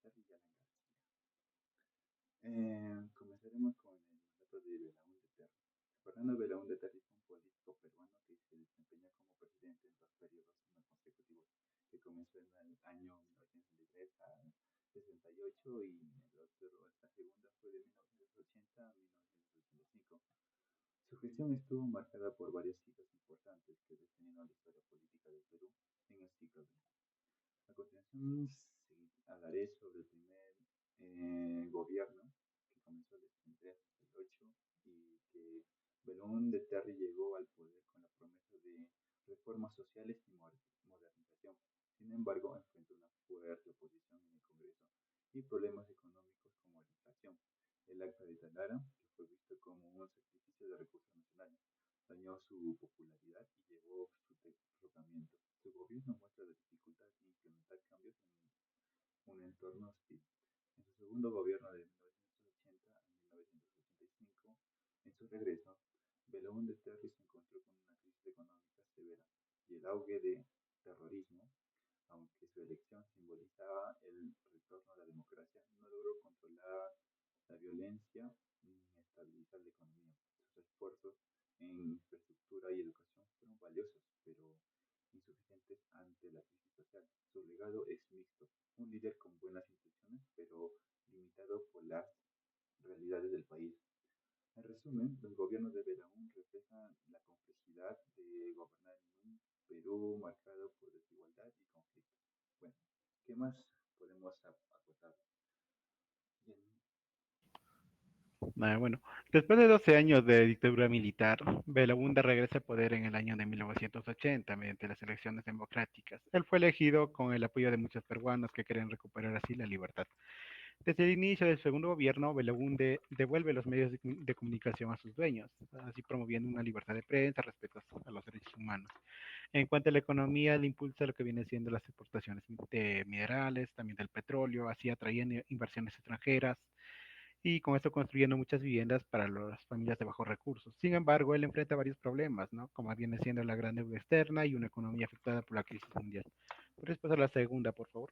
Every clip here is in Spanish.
Terry y Alan García. Comenzaremos con el mandato de Belaúnde Terry. Fernando Belaúnde Terry fue un político peruano que se desempeñó como presidente en dos periodos no consecutivos, que comenzó en el año 1963 a 68 y la segunda fue de 1980 a 1985. Su gestión estuvo marcada por varios hitos importantes que definieron la historia política del Perú en el siglo XX. A continuación, hablaré sobre el primer gobierno que comenzó desde el 68 y que Belón de Terry llegó al poder con la promesa de reformas sociales y modernización. Sin embargo, enfrentó una fuerte oposición en el Congreso y problemas económicos como la inflación. El Acta de Talara, que fue visto como un sacrificio de recursos nacionales, dañó su popularidad y llevó su derrocamiento. Su gobierno muestra la dificultad de implementar cambios en un entorno hostil. En su segundo gobierno de 1980 a 1985, en su regreso, Belón de Terry se encontró con una crisis económica severa y el auge de terrorismo, aunque su elección simbolizaba el retorno a la democracia, no logró controlar la violencia ni estabilizar la economía. Sus esfuerzos en infraestructura y educación fueron valiosos, pero insuficientes ante la crisis social. Su legado es mixto, un líder con buenas intenciones, pero limitado por las realidades del país. En resumen, los gobiernos de Belaún reflejan la complejidad de gobernar en un Perú marcado por desigualdad y conflictos. Bueno, ¿qué más podemos acotar? Bien. Bueno, después de 12 años de dictadura militar, Belaúnde regresa al poder en el año de 1980 mediante las elecciones democráticas. Él fue elegido con el apoyo de muchos peruanos que quieren recuperar así la libertad. Desde el inicio del segundo gobierno, Belaúnde devuelve los medios de comunicación a sus dueños, así promoviendo una libertad de prensa, respeto a los derechos humanos. En cuanto a la economía, le impulsa lo que viene siendo las exportaciones de minerales, también del petróleo, así atrayendo inversiones extranjeras y con esto construyendo muchas viviendas para las familias de bajos recursos. Sin embargo, él enfrenta varios problemas, ¿no? Como viene siendo la gran deuda externa y una economía afectada por la crisis mundial. ¿Puedes pasar a la segunda, por favor?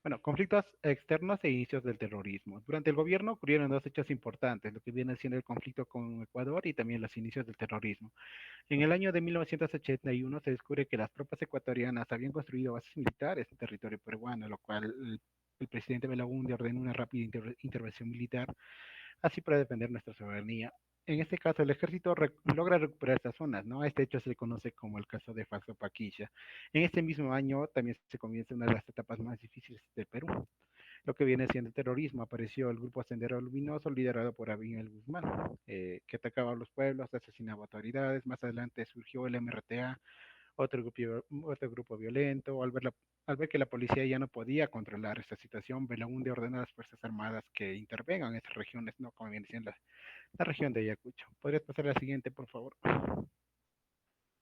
Bueno, conflictos externos e inicios del terrorismo. Durante el gobierno ocurrieron dos hechos importantes, lo que viene siendo el conflicto con Ecuador y también los inicios del terrorismo. En el año de 1981 se descubre que las tropas ecuatorianas habían construido bases militares en territorio peruano, lo cual el presidente Belaúnde ordenó una rápida intervención militar, así para defender nuestra soberanía. En este caso, el ejército logra recuperar estas zonas, ¿no? Este hecho se conoce como el caso de Falso Paquilla. En este mismo año también se comienza una de las etapas más difíciles del Perú, lo que viene siendo el terrorismo. Apareció el grupo Sendero Luminoso liderado por Abiel Guzmán, que atacaba a los pueblos, asesinaba autoridades. Más adelante surgió el MRTA, otro grupo violento. Al ver que la policía ya no podía controlar esta situación, Belaúnde ordenó a las Fuerzas Armadas que intervengan en esas regiones, ¿no? Como viene siendo la región de Ayacucho. ¿Podrías pasar a la siguiente, por favor?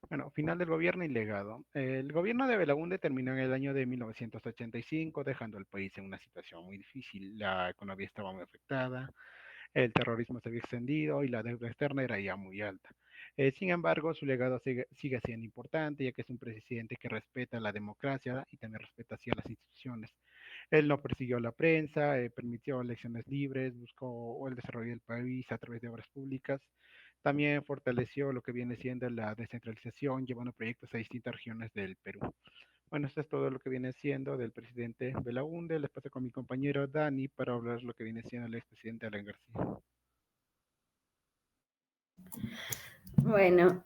Bueno, final del gobierno y legado. El gobierno de Belaúnde terminó en el año de 1985, dejando al país en una situación muy difícil. La economía estaba muy afectada, el terrorismo se había extendido y la deuda externa era ya muy alta. Sin embargo, su legado sigue siendo importante, ya que es un presidente que respeta la democracia y también respeta así a las instituciones. Él no persiguió a la prensa, permitió elecciones libres, buscó el desarrollo del país a través de obras públicas. También fortaleció lo que viene siendo la descentralización, llevando proyectos a distintas regiones del Perú. Bueno, esto es todo lo que viene siendo del presidente Belaúnde. Les paso con mi compañero Dani para hablar lo que viene siendo el expresidente Alan García. Bueno,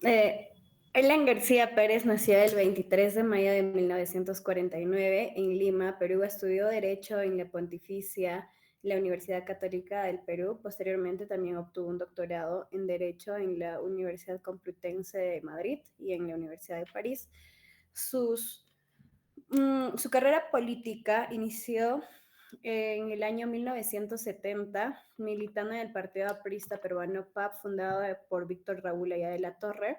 Ellen García Pérez nació el 23 de mayo de 1949 en Lima, Perú. Estudió Derecho en la Pontificia, la Universidad Católica del Perú. Posteriormente también obtuvo un doctorado en Derecho en la Universidad Complutense de Madrid y en la Universidad de París. Su carrera política inició en el año 1970, militando en el Partido Aprista Peruano PAP, fundado por Víctor Raúl Allá de la Torre.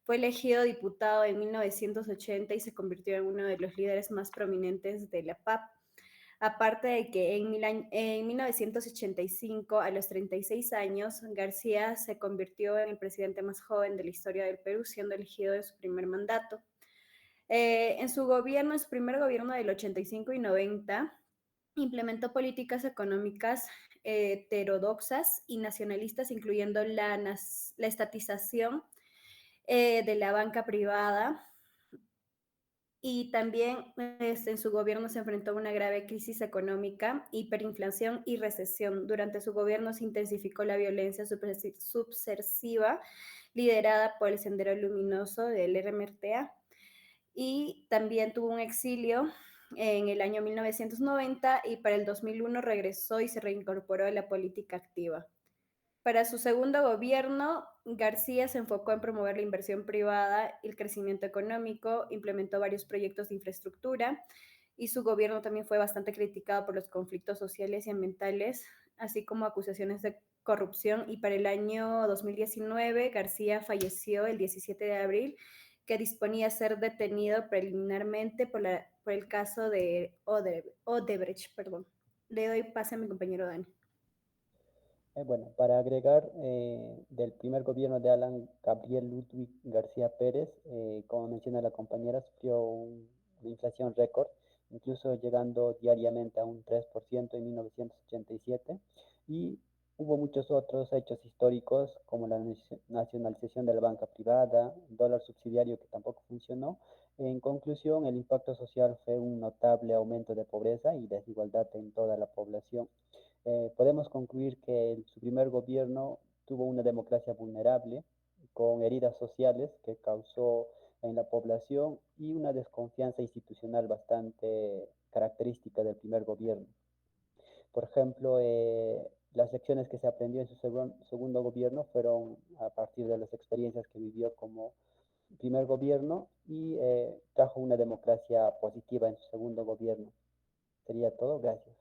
Fue elegido diputado en 1980 y se convirtió en uno de los líderes más prominentes de la PAP. Aparte de que en 1985, a los 36 años, García se convirtió en el presidente más joven de la historia del Perú, siendo elegido en su primer mandato. En su gobierno, en su primer gobierno del 85 y 90, implementó políticas económicas heterodoxas y nacionalistas, incluyendo la estatización de la banca privada, y también en su gobierno se enfrentó a una grave crisis económica, hiperinflación y recesión. Durante su gobierno se intensificó la violencia subversiva liderada por el Sendero Luminoso del RMRTA, y también tuvo un exilio en el año 1990 y para el 2001 regresó y se reincorporó a la política activa. Para su segundo gobierno, García se enfocó en promover la inversión privada y el crecimiento económico, implementó varios proyectos de infraestructura y su gobierno también fue bastante criticado por los conflictos sociales y ambientales, así como acusaciones de corrupción. Y para el año 2019, García falleció el 17 de abril, que disponía ser detenido preliminarmente por el caso de Odebrecht. Perdón. Le doy pase a mi compañero Dani. Bueno, para agregar, del primer gobierno de Alan Gabriel Ludwig García Pérez, como menciona la compañera, sufrió una inflación récord, incluso llegando diariamente a un 3% en 1987, y hubo muchos otros hechos históricos, como la nacionalización de la banca privada, el dólar subsidiario que tampoco funcionó. En conclusión, el impacto social fue un notable aumento de pobreza y desigualdad en toda la población. Podemos concluir que su primer gobierno tuvo una democracia vulnerable, con heridas sociales que causó en la población y una desconfianza institucional bastante característica del primer gobierno. Por ejemplo, las lecciones que se aprendió en su segundo gobierno fueron a partir de las experiencias que vivió como primer gobierno y trajo una democracia positiva en su segundo gobierno. Sería todo, gracias.